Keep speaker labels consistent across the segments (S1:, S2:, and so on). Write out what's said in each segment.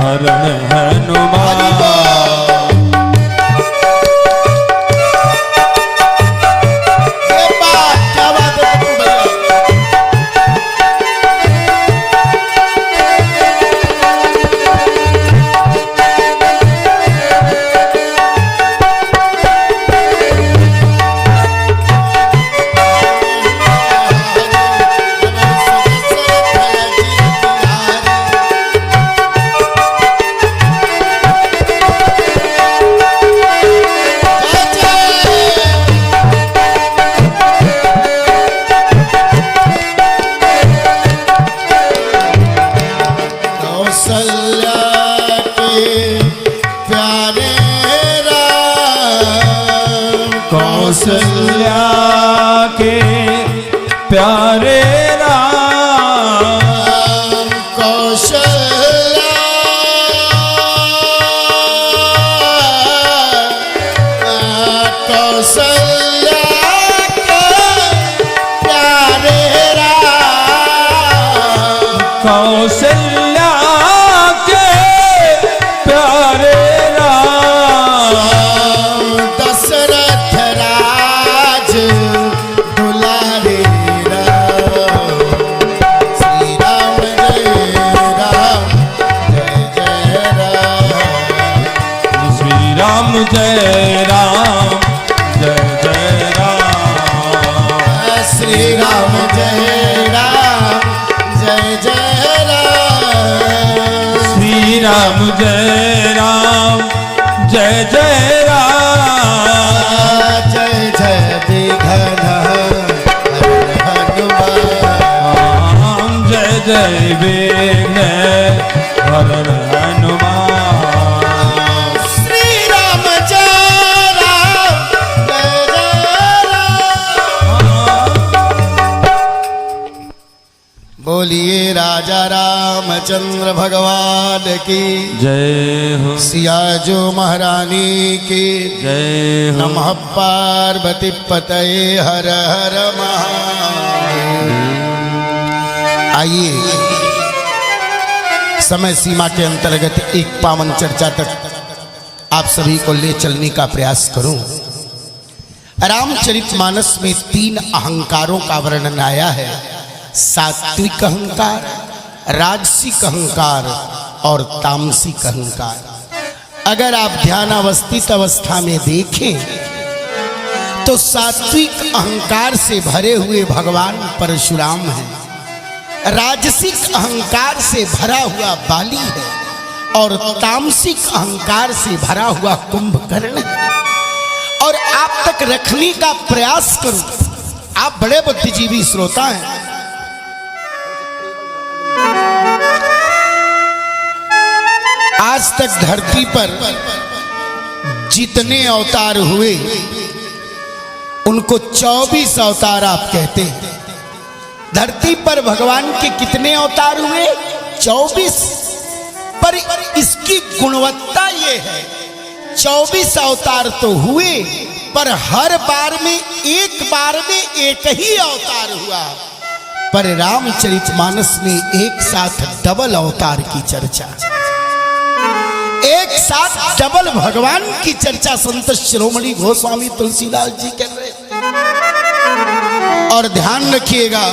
S1: हरण हनुमान।
S2: कौशल्या के प्यारे राम,
S3: कौशल्या कौशल्या के प्यारे राम,
S2: कौशल्या के प्यारे राम,
S3: दशरथ राज दुलारे राम, श्री राम जय राम जय जय राम,
S2: श्री राम जय राम जय जय राम,
S3: श्री राम जय राम जय जय राम,
S2: श्री राम जय राम जय जय राम,
S3: जय जय विघ्न हनुमान,
S2: जय जय विघ्न हरण हनुमान।
S3: श्री राम जय राम जय जय राम। बोलिए राजा रामचंद्र भगवान की
S2: जय हो,
S3: सिया जो महारानी की
S2: जय हो,
S3: नमः पार्वती पतये हर हर महादेव। आइए समय सीमा के अंतर्गत एक पावन चर्चा तक आप सभी को ले चलने का प्रयास करूं। रामचरितमानस में 3 अहंकारों का वर्णन आया है, सात्विक अहंकार, राजसिक अहंकार और तामसिक अहंकार। अगर आप ध्यानावस्थित अवस्था में देखें तो सात्विक अहंकार से भरे हुए भगवान परशुराम हैं, राजसिक अहंकार से भरा हुआ बाली है और तामसिक अहंकार से भरा हुआ कुंभकर्ण है। और आप तक रखने का प्रयास करूं, आप बड़े बुद्धिजीवी श्रोता हैं। आज तक धरती पर जितने अवतार हुए उनको 24 अवतार आप कहते हैं। धरती पर भगवान के कितने अवतार हुए? 24। पर इसकी गुणवत्ता ये है, 24 अवतार तो हुए पर हर बार में एक ही अवतार हुआ। पर रामचरितमानस में एक साथ डबल अवतार की चर्चा, एक साथ डबल भगवान की चर्चा संत शिरोमणि गोस्वामी तुलसीदास जी कर रहे। और ध्यान रखिएगा,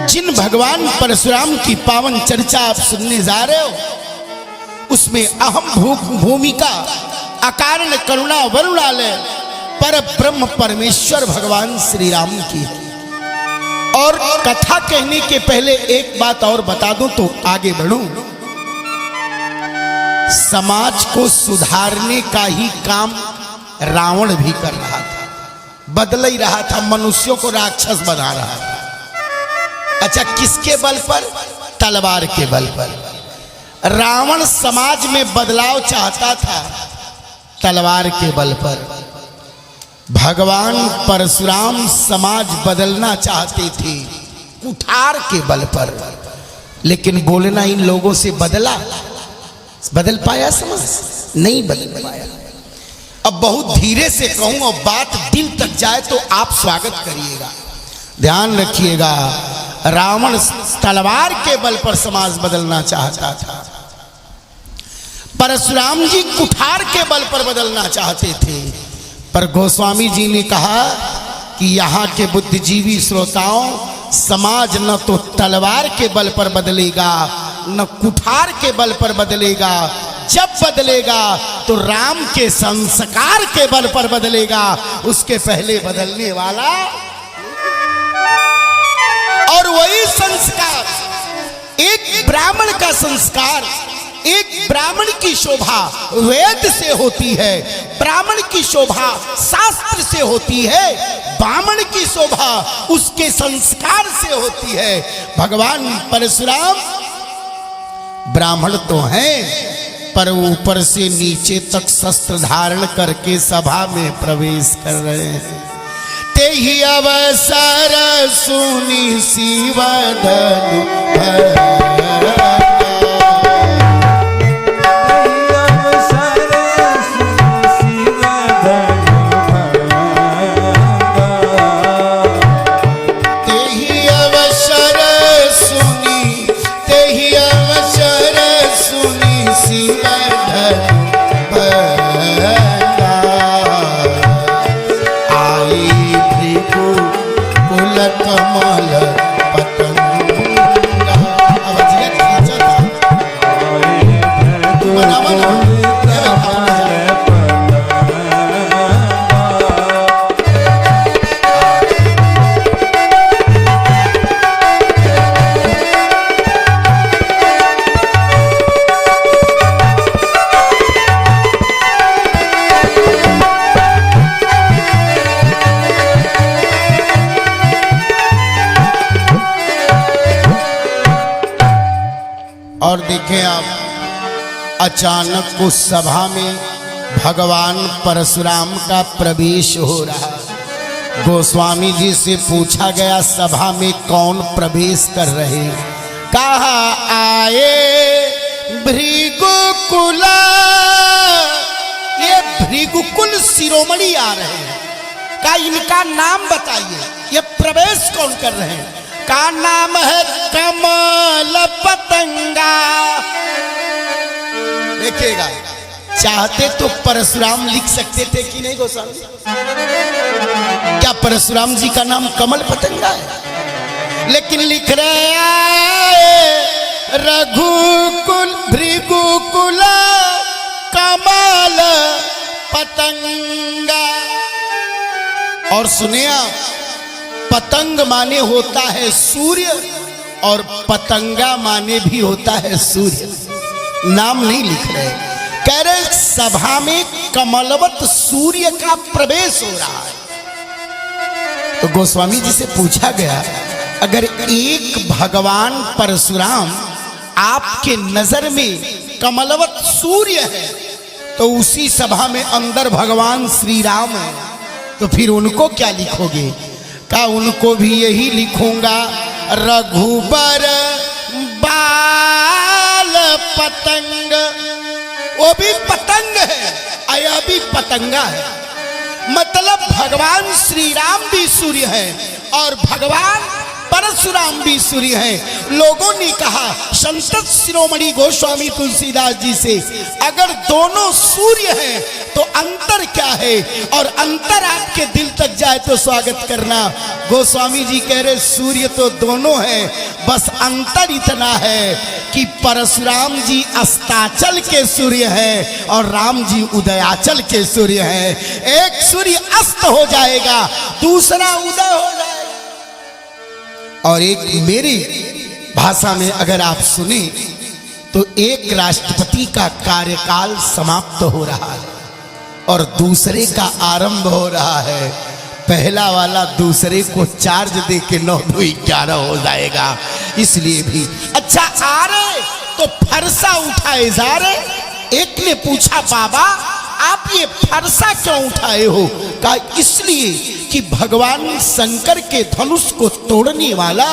S3: जिन भगवान परशुराम की पावन चर्चा आप सुनने जा रहे हो उसमें अहम भूमिका अकारण करुणा वरुणालय पर ब्रह्म परमेश्वर भगवान श्री राम की। और कथा कहने के पहले एक बात और बता दूं तो आगे बढ़ूं। समाज को सुधारने का ही काम रावण भी कर रहा था, बदल ही रहा था, मनुष्यों को राक्षस बना रहा था। अच्छा, किसके बल पर? तलवार के बल पर। रावण समाज में बदलाव चाहता था तलवार के बल पर। भगवान परशुराम समाज बदलना चाहते थे कुठार के बल पर। लेकिन बोलना इन लोगों से बदल पाया समाज? नहीं बदल पाया। अब बहुत धीरे से कहूं और बात दिल तक जाए तो आप स्वागत करिएगा। ध्यान रखिएगा, रावण तलवार के बल पर समाज बदलना चाहता था परशुराम जी कुठार के बल पर बदलना चाहते थे, पर गोस्वामी जी ने कहा कि यहाँ के बुद्धिजीवी श्रोताओं, समाज न तो तलवार के बल पर बदलेगा न कुठार के बल पर बदलेगा। जब बदलेगा तो राम के संस्कार के बल पर बदलेगा, उसके पहले बदलने वाला। और वही संस्कार, एक ब्राह्मण का संस्कार, एक ब्राह्मण की शोभा वेद से होती है, ब्राह्मण की शोभा शास्त्र से होती है, ब्राह्मण की शोभा उसके संस्कार से होती है। भगवान परशुराम ब्राह्मण तो हैं, पर ऊपर से नीचे तक शस्त्र धारण करके सभा में प्रवेश कर रहे हैं। ते ही अवसर सुनी शिवधनु और देखें आप, अचानक उस सभा में भगवान परशुराम का प्रवेश हो रहा। गोस्वामी जी से पूछा गया सभा में कौन प्रवेश कर रहे, कहा आए भृगुकुला, ये भृगुकुल शिरोमणि आ रहे हैं। का इनका नाम बताइए, ये प्रवेश कौन कर रहे हैं? का नाम है कमल पतंगा। देखिएगा, चाहते तो परशुराम लिख सकते थे कि नहीं गोस्वामी? क्या परशुराम जी का नाम कमल पतंगा है? लेकिन लिख रहे आए रघुकुल भृगुकुल कमल पतंगा। और सुनिए, पतंग माने होता है सूर्य और पतंगा माने भी होता है सूर्य। नाम नहीं लिख रहे, कह रहे सभा में कमलवत सूर्य का प्रवेश हो रहा है। तो गोस्वामी जी से पूछा गया, अगर एक भगवान परशुराम आपके नजर में कमलवत सूर्य है, तो उसी सभा में अंदर भगवान श्री राम है, तो फिर उनको क्या लिखोगे? का उनको भी यही लिखूंगा, रघुबर बाल पतंग। वो भी पतंग है, आया भी पतंगा है। मतलब भगवान श्री राम भी सूर्य है और भगवान परशुराम भी सूर्य हैं। लोगों ने कहा संत शिरोमणि गोस्वामी तुलसीदास जी से, अगर दोनों सूर्य हैं तो अंतर क्या है? और अंतर आपके दिल तक जाए तो स्वागत करना। गोस्वामी जी कह रहे सूर्य तो दोनों हैं, बस अंतर इतना है कि परशुराम जी अस्ताचल के सूर्य हैं और राम जी उदयाचल के सूर्य हैं। एक सूर्य अस्त हो जाएगा, दूसरा उदय हो जाएगा। और एक मेरी भाषा में अगर आप सुने तो एक राष्ट्रपति का कार्यकाल समाप्त हो रहा है और दूसरे का आरंभ हो रहा है। पहला वाला दूसरे को चार्ज दे के 9-2-11 हो जाएगा। इसलिए भी अच्छा आ रहे तो फरसा उठाए जा रहे। एक ने पूछा, बाबा आप ये फरसा क्यों उठाए हो? कहा इसलिए कि भगवान शंकर के धनुष को तोड़ने वाला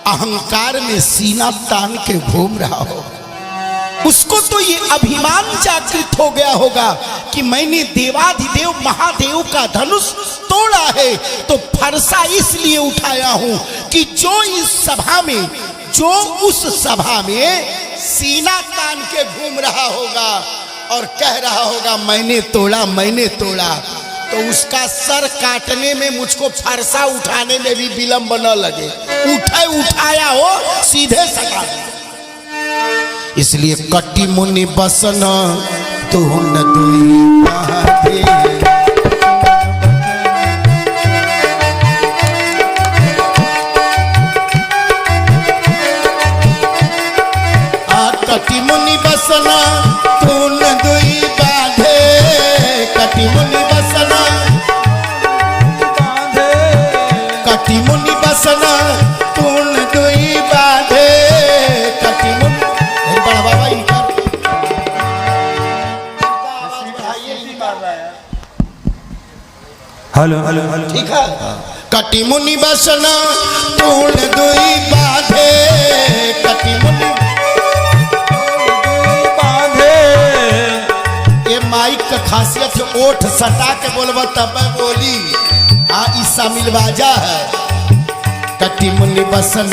S3: अहंकार में सीना तान के घूम रहा हो, उसको तो ये अभिमान जागृत हो गया होगा कि मैंने देवाधिदेव महादेव का धनुष तोड़ा है। तो फरसा इसलिए उठाया हूं कि जो इस सभा में जो उस सभा में सीना तान के घूम रहा होगा और कह रहा होगा मैंने तोड़ा, तो उसका सर काटने में मुझको फरसा उठाने में भी विलंब न लगे, उठाया हो सीधे सका। इसलिए कटी मुनि बसन तुम दुई बाधे, कटी मुनि बसना तुम दुई बाधे, कटी मुनि बसना, कटी मुनि बसना तुम दुई बाधे, कटी मुनि बड़ा बाबा ही कर
S2: हेलो हेलो हेलो
S3: ठीक है। कटी मुनि बसना तुम दुई बाधे, कटी मुनि माइक का खासियत ओठ सटा के बोलबा तब बोली ईसा मिलवाजा है। कटी मुनि बसन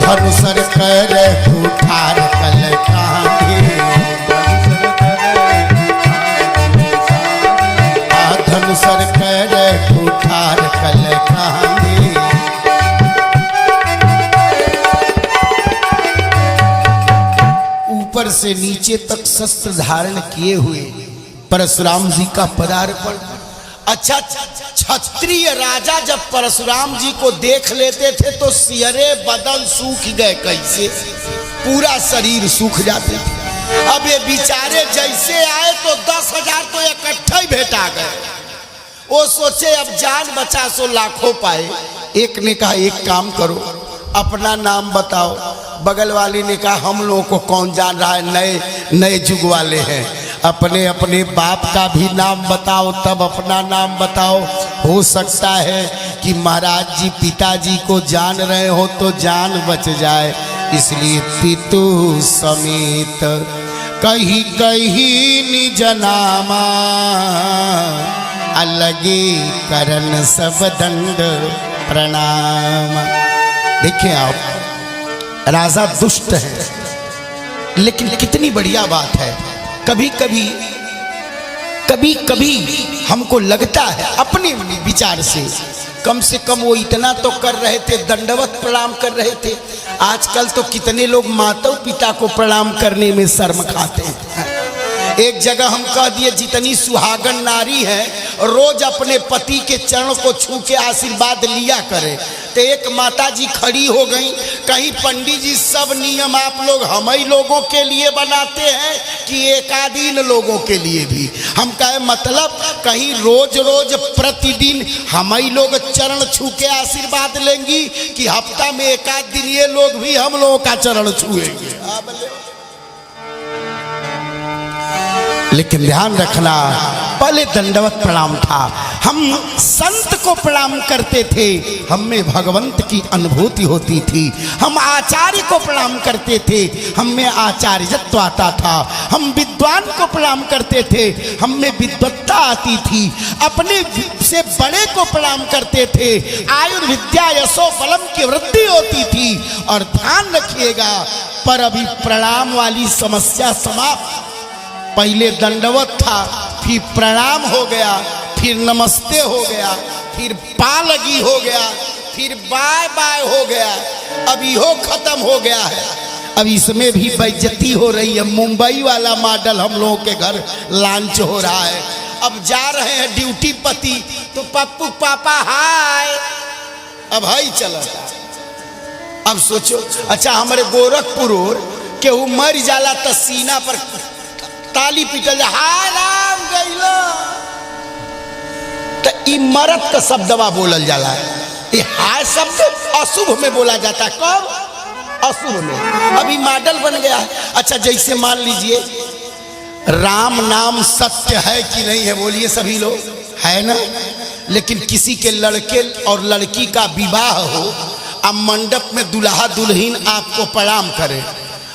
S3: धनुसर कर उठार कल कांधे, धनुसर कर उठार कल कांधे। ऊपर से नीचे तक शस्त्र धारण किए हुए परशुराम जी का पदार्पण। अच्छा, क्षत्रिय राजा जब परशुराम जी को देख लेते थे तो सिहरे बदन सूख गए, कैसे पूरा शरीर सूख जाते थे। अब ये बेचारे जैसे आए तो 10,000 तो इकट्ठा ही भेटा गए। वो सोचे अब जान बचा सो लाखों पाए। एक ने कहा एक काम करो, अपना नाम बताओ। बगल वाली ने कहा हम लोगों को कौन जान रहा है, नए जुग वाले हैं, अपने अपने बाप का भी नाम बताओ तब अपना नाम बताओ। हो सकता है कि महाराज जी पिताजी को जान रहे हो तो जान बच जाए, इसलिए पितु समेत कही कही निज नामा, अलगे करन सब दंड प्रणाम। देखिए आप, राजा दुष्ट है लेकिन कितनी बढ़िया बात है। कभी कभी हमको लगता है अपने विचार से कम वो इतना तो कर रहे थे, दंडवत प्रणाम कर रहे थे। आजकल तो कितने लोग माता पिता को प्रणाम करने में शर्म खाते हैं। एक जगह हम कह दिए जितनी सुहागन नारी है रोज अपने पति के चरण को छू के आशीर्वाद लिया करे। तो एक माता जी खड़ी हो गई, कहीं पंडित जी सब नियम आप लोग हम ही लोगों के लिए बनाते हैं कि एकादीन लोगों के लिए भी? हम कहे मतलब कहीं रोज रोज प्रतिदिन हम ही लोग चरण छू के आशीर्वाद लेंगी कि हफ्ता में एकाध दिन ये लोग भी हम लोगों का चरण छुएंगे? लेकिन ध्यान रखना, पहले दंडवत प्रणाम था, हम संत को प्रणाम करते थे, हम में भगवंत की अनुभूति होती थी। हम आचार्य को प्रणाम करते थे, हम में आचार्यत्व आता था। हम विद्वान को प्रणाम करते थे, हम में विद्वत्ता आती थी। अपने से बड़े को प्रणाम करते थे, आयुर्विद्या यशो बलम की वृद्धि होती थी। और ध्यान रखिएगा, पर अभी प्रणाम वाली समस्या समाप्त। पहले दंडवत था, फिर प्रणाम हो गया, फिर नमस्ते हो गया, फिर पालगी हो गया, फिर बाय बाय हो गया, अब यो खत्म हो गया है। अब इसमें भी बेइज्जती हो रही है। मुंबई वाला मॉडल हम लोगों के घर लॉन्च हो रहा है। अब जा रहे हैं ड्यूटी पति तो पप्पू पापा हाय, अब हाई चला। अब सोचो, अच्छा हमारे गोरखपुर केहू मर जाला तो सीना पर ताली पीटल जा, हाय राम गइलो, तो ई मरद का शब्दवा बोलल जाला। ये हाय शब्द अशुभ में बोला जाता है। कब? अशुभ में। अभी मॉडल बन गया है। अच्छा जैसे मान लीजिए राम नाम सत्य है कि नहीं है, बोलिए सभी लोग, है ना? लेकिन किसी के लड़के और लड़की का विवाह हो, अब मंडप में दुल्हा दुल्हन आपको प्रणाम करे,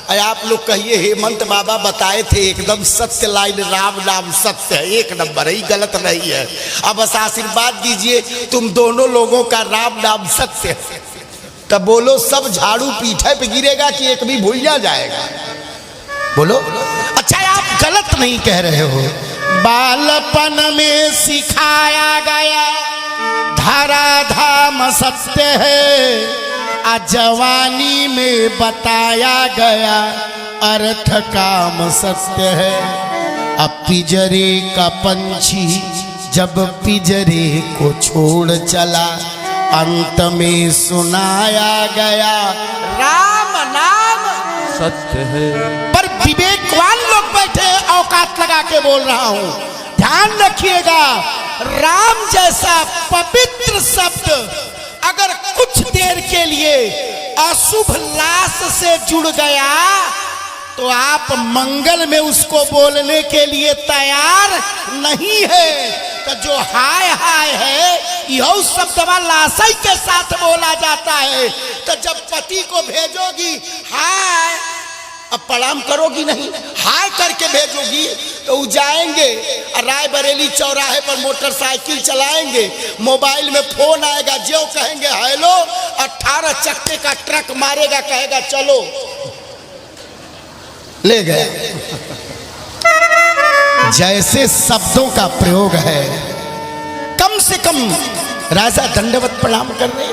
S3: अरे आप लोग कहिए हेमंत बाबा बताए थे एकदम सत्य लाइन, राम नाम सत्य है, एक नंबर है, गलत नहीं है। अब बस आशीर्वाद दीजिए तुम दोनों लोगों का राम नाम सत्य है। तब बोलो सब झाड़ू पीठे पे गिरेगा कि एक भी भूल जाएगा? बोलो। अच्छा आप गलत नहीं कह रहे हो। बालपन में सिखाया गया धरा धाम सत्य है, जवानी में बताया गया अर्थ काम सत्य है। अब पिंजरे का पंछी जब पिंजरे को छोड़ चला, अंत में सुनाया गया राम नाम
S2: सत्य है।
S3: पर विवेकवान लोग बैठे, औकात लगा के बोल रहा हूं, ध्यान रखिएगा। राम जैसा पवित्र शब्द अगर कुछ देर के लिए अशुभ लाश से जुड़ गया तो आप मंगल में उसको बोलने के लिए तैयार नहीं है। तो जो हाय हाय है यह शब्दवा लाशई के साथ बोला जाता है। तो जब पति को भेजोगी हाय, अब प्रणाम करोगी नहीं, हाय करके भेजोगी तो वो जाएंगे रायबरेली चौराहे पर मोटरसाइकिल चलाएंगे, मोबाइल में फोन आएगा, जो कहेंगे हेलो, 18 चक्के का ट्रक मारेगा, कहेगा चलो, ले गए। जैसे शब्दों का प्रयोग है, कम से कम राजा दंडवत प्रणाम कर रहे।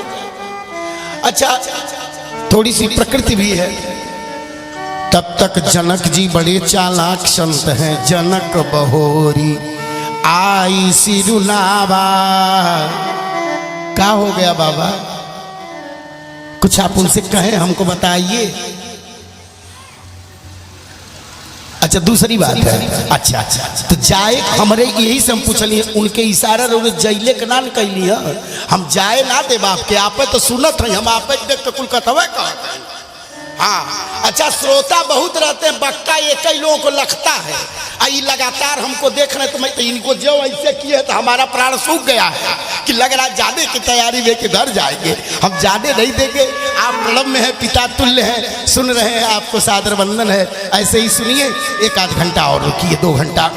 S3: अच्छा थोड़ी सी प्रकृति भी है। तब तक जनक जी बड़े चालाक संत हैं। जनक बहोरी आई सिरुनावा। क्या हो गया बाबा? कुछ आप उनसे कहें, हमको बताइए। अच्छा दूसरी बात है। अच्छा तो जाए हमारे यही से हम पूछलिए, उनके इशारा रोगे जैले के नाम कैली है, हम जाए ना दे बाप के, आप तो सुनत है, हम आप देख के कुल कथवे कहते। हाँ अच्छा श्रोता बहुत रहते हैं, बक्का एक ही लोगों को लगता है। आई लगातार हमको देख रहे, तो मैं तो इनको जो ऐसे किए तो हमारा प्राण सूख गया है कि लग रहा है जाने की तैयारी में किधर जाएंगे, हम जाने नहीं देंगे। आप प्रणव में है, पिता तुल्य है, सुन रहे हैं, आपको सादर वंदन है। ऐसे ही सुनिए, एक आध घंटा और रुकिए, 2 घंटा।